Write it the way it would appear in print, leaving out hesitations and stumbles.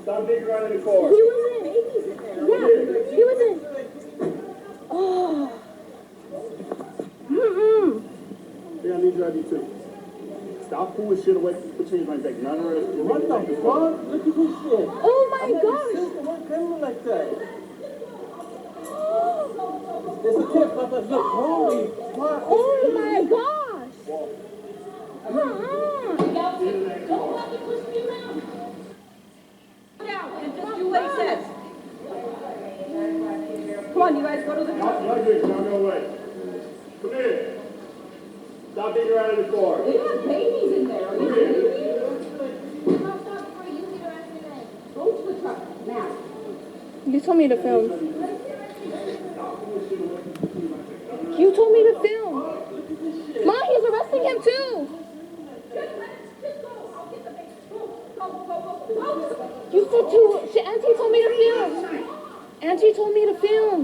Stop digging around in the car. He wasn't. Yeah, he wasn't. Oh. Yeah, I need your ID too. Stop pulling shit away between my back. None of us. What the fuck? Look at this shit. Oh my gosh. One criminal like that. It's a tip. Look, holy fuck. Oh my gosh. Don't fucking push me around. Down and just do what he says. Come on, you guys, go to the car. Y'all good. Y'all go away. Come here. Stop digging around in the car. They have babies in there. Are you kidding me? Go to the truck now. You told me to film. You told me to film. Mom, he's arresting him too. You said to. Auntie told me to film. Auntie told me to film.